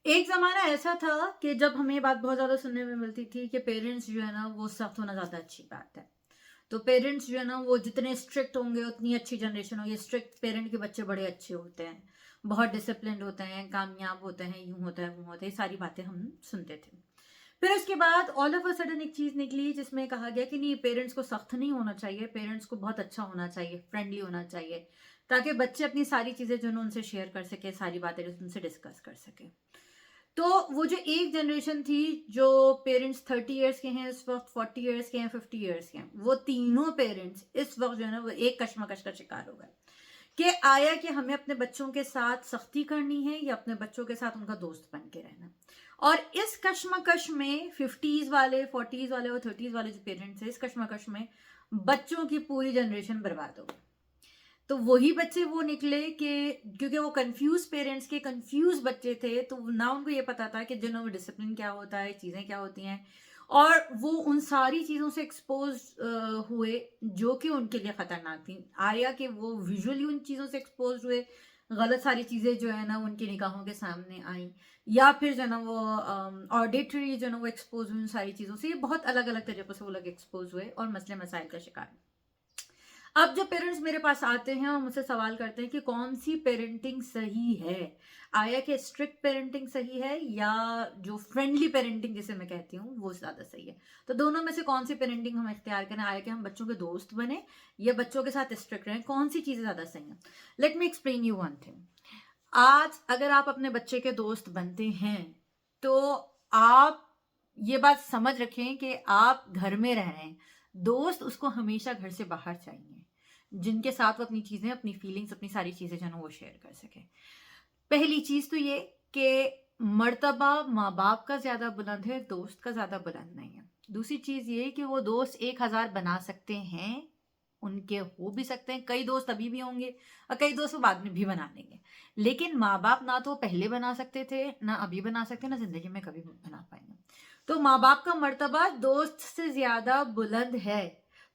एक ज़माना ऐसा था कि जब हमें ये बात बहुत ज़्यादा सुनने में मिलती थी कि पेरेंट्स जो है ना वो सख्त होना ज़्यादा अच्छी बात है। तो पेरेंट्स जो है ना वो जितने स्ट्रिक्ट होंगे उतनी अच्छी जनरेशन होगी। स्ट्रिक्ट पेरेंट के बच्चे बड़े अच्छे होते हैं, बहुत डिसिप्लिन्ड होते हैं, कामयाब होते हैं, यूँ होता है, वो होता है, ये सारी बातें हम सुनते थे। फिर उसके बाद ऑल ऑफ अ सडन एक चीज़ निकली जिसमें कहा गया कि नहीं, पेरेंट्स को सख्त नहीं होना चाहिए, पेरेंट्स को बहुत अच्छा होना चाहिए, फ्रेंडली होना चाहिए, ताकि बच्चे अपनी सारी चीज़ें जो है ना उनसे शेयर कर सके, सारी बातें उनसे डिस्कस कर सके। तो वो जो एक जनरेशन थी, जो पेरेंट्स 30 ईयर्स के हैं इस वक्त, 40 ईयर्स के हैं, 50 ईयर्स के हैं, वो तीनों पेरेंट्स इस वक्त जो है ना वो एक कश्मकश का शिकार हो गए कि आया कि हमें अपने बच्चों के साथ सख्ती करनी है या अपने बच्चों के साथ उनका दोस्त बन के रहना। और इस कश्मकश में 50s वाले, 40s वाले और 30s वाले जो पेरेंट्स हैं, इस कश्मकश में बच्चों की पूरी जनरेशन बर्बाद हो गई। तो वही बच्चे वो निकले कि क्योंकि वो कंफ्यूज पेरेंट्स के कंफ्यूज बच्चे थे, तो ना उनको ये पता था कि जो डिसिप्लिन क्या होता है, चीज़ें क्या होती हैं, और वो उन सारी चीज़ों से एक्सपोज हुए जो कि उनके लिए ख़तरनाक थी। आया कि वो विजुअली उन चीज़ों से एक्सपोज हुए, गलत सारी चीज़ें जो है ना उनकी निगाहों के सामने आई, या फिर जो है ना वो ऑडिटरी जो है ना वो एक्सपोज हुई उन सारी चीज़ों से। ये बहुत अलग अलग तरीक़ों से वो लोग एक्सपोज हुए और मसले मसाइल का शिकार। अब जब पेरेंट्स मेरे पास आते हैं और मुझसे सवाल करते हैं कि कौन सी पेरेंटिंग सही है, आया कि स्ट्रिक्ट पेरेंटिंग सही है या जो फ्रेंडली पेरेंटिंग जिसे मैं कहती हूँ वो ज़्यादा सही है, तो दोनों में से कौन सी पेरेंटिंग हम इख्तियार करें, आया कि हम बच्चों के दोस्त बने या बच्चों के साथ स्ट्रिक्ट रहें, कौन सी चीज़ें ज़्यादा सही हैं। Let me explain you one thing. आज अगर आप अपने बच्चे के दोस्त बनते हैं तो आप ये बात समझ रखें कि आप घर में रह रहे हैं, दोस्त उसको हमेशा घर से बाहर चाहिए, जिनके साथ वो अपनी चीज़ें, अपनी फीलिंग्स, अपनी सारी चीज़ें जो है ना वो शेयर कर सके। पहली चीज़ तो ये कि मर्तबा माँ बाप का ज़्यादा बुलंद है, दोस्त का ज़्यादा बुलंद नहीं है। दूसरी चीज़ ये कि वो दोस्त 1000 बना सकते हैं, उनके हो भी सकते हैं, कई दोस्त अभी भी होंगे और कई दोस्त वो बाद में भी बना लेंगे, लेकिन माँ बाप ना तो पहले बना सकते थे, ना अभी बना सकते, ना ज़िंदगी में कभी बना पाएंगे। तो माँ बाप का मर्तबा दोस्त से ज़्यादा बुलंद है।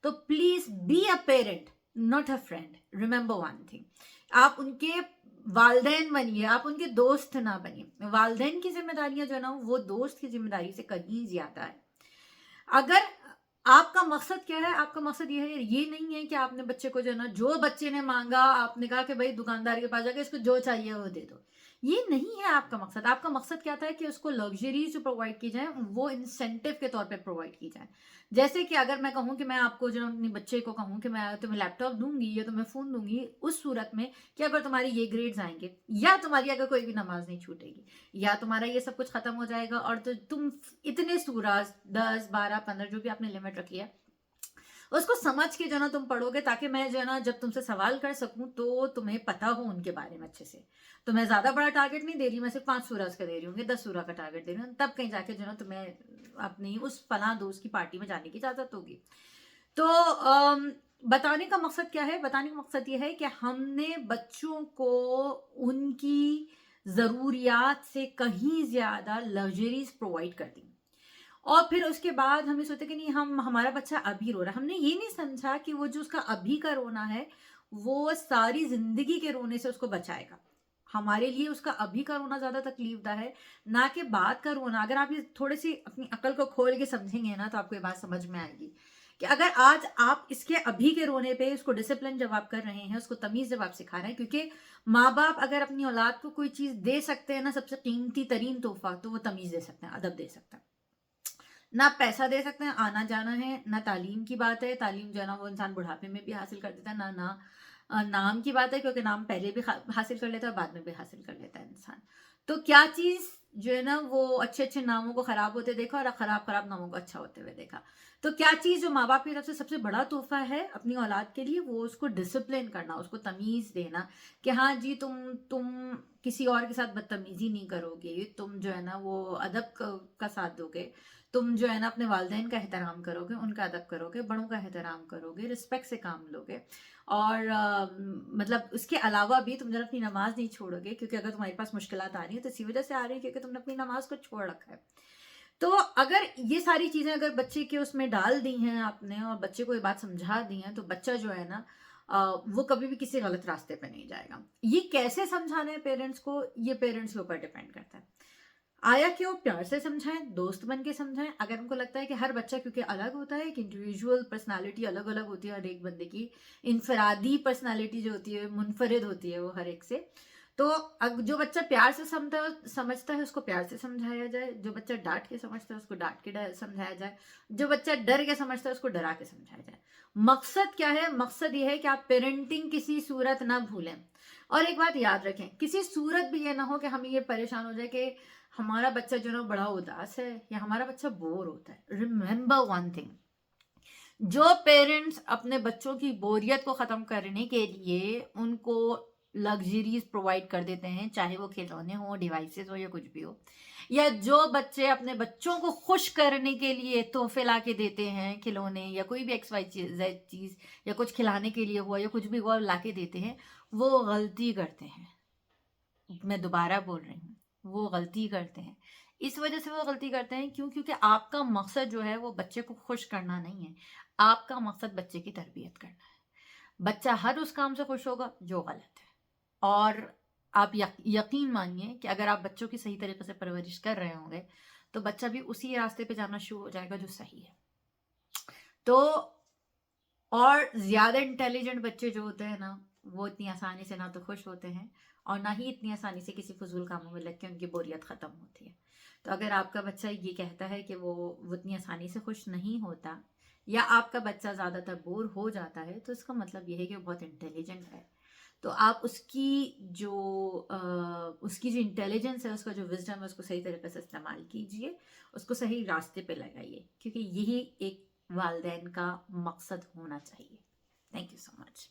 तो please be a parent, not a friend. Remember one thing, आप उनके वालदैन बनिए, आप उनके दोस्त ना बनिए। वालदैन की जिम्मेदारियां जो है ना वो दोस्त की जिम्मेदारी से कहीं ज्यादा है। अगर आपका मकसद क्या है, आपका मकसद ये है, ये नहीं है कि आपने बच्चे को जो है ना, जो बच्चे ने मांगा आपने कहा कि भाई दुकानदार के पास जाकर इसको जो चाहिए वो दे दो, ये नहीं है आपका मकसद। आपका मकसद क्या था कि उसको लग्जरीज जो प्रोवाइड की जाए वो इंसेंटिव के तौर पे प्रोवाइड की जाए। जैसे कि अगर मैं कहूँ कि मैं आपको जो अपने बच्चे को कहूँ कि मैं तुम्हें लैपटॉप दूंगी या तुम्हें फोन दूंगी, उस सूरत में कि अगर तुम्हारे ये ग्रेड्स आएंगे या तुम्हारी अगर कोई भी नमाज नहीं छूटेगी या तुम्हारा ये सब कुछ खत्म हो जाएगा और तो तुम इतने सूराज 10 12 15 जो भी आपने लिमिट रखी है उसको समझ के जो है ना तुम पढ़ोगे, ताकि मैं जो है ना जब तुमसे सवाल कर सकूं तो तुम्हें पता हो उनके बारे में अच्छे से। तो मैं ज्यादा बड़ा टारगेट नहीं दे रही, मैं सिर्फ 5 सूरज का दे रही हूँ, 10 सूरज का टारगेट दे रही हूँ, तब कहीं जाके जो है ना तुम्हें अपनी उस फला दोस्त की पार्टी में जाने की इजाजत होगी। तो बताने का मकसद क्या है, बताने का मकसद ये है कि हमने बच्चों को उनकी ज़रूरियात से कहीं ज़्यादा लग्जरीज प्रोवाइड कर दी, और फिर उसके बाद हम ये सोचते कि नहीं, हम हमारा बच्चा अभी रो रहा है, हमने ये नहीं समझा कि वो जो उसका अभी का रोना है वो सारी जिंदगी के रोने से उसको बचाएगा। हमारे लिए उसका अभी का रोना ज्यादा तकलीफदा है, ना कि बाद का रोना। अगर आप ये थोड़ी सी अपनी अकल को खोल के समझेंगे ना तो आपको ये बात समझ में आएगी कि अगर आज आप इसके अभी के रोने पे उसको डिसिप्लिन जब आप कर रहे हैं, उसको तमीज जब आप सिखा रहे हैं, क्योंकि माँ बाप अगर अपनी औलाद को कोई चीज दे सकते हैं ना, सबसे कीमती तरीन तोहफा, तो वो तमीज दे सकते हैं, अदब दे सकते हैं। ना पैसा दे सकते हैं, आना जाना है, ना तालीम की बात है, तालीम जो है ना वो इंसान बुढ़ापे में भी हासिल कर देता है, ना ना नाम की बात है, क्योंकि नाम पहले भी हासिल कर लेता है और बाद में भी हासिल कर लेता है इंसान। तो क्या चीज़ जो है ना वो अच्छे अच्छे नामों को खराब होते देखा और खराब खराब नामों को अच्छा होते हुए देखा। तो क्या चीज़ जो माँ बाप की तरफ से सबसे बड़ा तोहफा है अपनी औलाद के लिए, वो उसको डिसिप्लिन करना, उसको तमीज़ देना कि हाँ जी, तुम किसी और के साथ बदतमीजी नहीं करोगे, तुम जो है ना वो अदब का साथ दोगे, तुम जो है ना अपने वालदेन का एहतराम करोगे, उनका अदब करोगे, बड़ों का एहतराम करोगे, रिस्पेक्ट से काम लोगे, और मतलब उसके अलावा भी तुम जरा अपनी नमाज नहीं छोड़ोगे, क्योंकि अगर तुम्हारे पास मुश्किलात आ रही है तो इसी वजह से आ रही है क्योंकि तुमने अपनी नमाज को छोड़ रखा है। तो अगर ये सारी चीज़ें अगर बच्चे के उसमें डाल दी हैं आपने और बच्चे को ये बात समझा दी है, तो बच्चा जो है ना वो कभी भी किसी गलत रास्ते पे नहीं जाएगा। ये कैसे समझाना है पेरेंट्स को, ये पेरेंट्स के ऊपर डिपेंड करता है। आया कि वो प्यार से समझाएं, दोस्त बन के समझाएं। अगर उनको लगता है कि हर बच्चा क्योंकि अलग होता है, कि इंडिविजुअल पर्सनालिटी अलग अलग होती है हर एक बंदे की, इनफरादी पर्सनालिटी जो होती है मुनफरिद होती है वो हर एक से, तो जो बच्चा प्यार से समझता है उसको प्यार से समझाया जाए, जो बच्चा डांट के समझता है उसको डांट के समझाया जाए, जो बच्चा डर के समझता है उसको डरा के समझाया जाए। मकसद क्या है? मकसद ये है कि आप पेरेंटिंग किसी सूरत ना भूलें। और एक बात याद रखें, किसी सूरत भी ये ना हो कि हम ये परेशान हो जाए कि हमारा बच्चा जो ना बड़ा उदास है या हमारा बच्चा बोर होता है। रिमेंबर वन थिंग, जो पेरेंट्स अपने बच्चों की बोरियत को ख़त्म करने के लिए उनको लग्जरीज प्रोवाइड कर देते हैं, चाहे वो खिलौने हो, डिवाइसेस हो या कुछ भी हो, या जो बच्चे अपने बच्चों को खुश करने के लिए तोहफे ला के देते हैं, खिलौने या कोई भी एक्स वाई चीज़ या कुछ खिलाने के लिए हुआ या कुछ भी हुआ ला के देते हैं, वो गलती करते हैं। मैं दोबारा बोल रही हूँ, वो गलती करते हैं। इस वजह से वो गलती करते हैं क्योंकि आपका मकसद जो है वो बच्चे को खुश करना नहीं है, आपका मकसद बच्चे की तरबियत करना है। बच्चा हर उस काम से खुश होगा जो गलत है। और आप यकीन मानिए कि अगर आप बच्चों की सही तरीके से परवरिश कर रहे होंगे तो बच्चा भी उसी रास्ते पे जाना शुरू हो जाएगा जो सही है। तो और ज़्यादा इंटेलिजेंट बच्चे जो होते हैं ना, वो इतनी आसानी से ना तो खुश होते हैं और ना ही इतनी आसानी से किसी फजूल कामों में लग के उनकी बोरियत ख़त्म होती है। तो अगर आपका बच्चा ये कहता है कि वो इतनी आसानी से खुश नहीं होता, या आपका बच्चा ज़्यादातर बोर हो जाता है, तो इसका मतलब ये है कि वो बहुत इंटेलिजेंट है। तो आप उसकी जो इंटेलिजेंस है, उसका जो विजडम है, उसको सही तरीके से इस्तेमाल कीजिए, उसको सही रास्ते पे लगाइए, क्योंकि यही एक वालदैन का मकसद होना चाहिए। Thank you so much.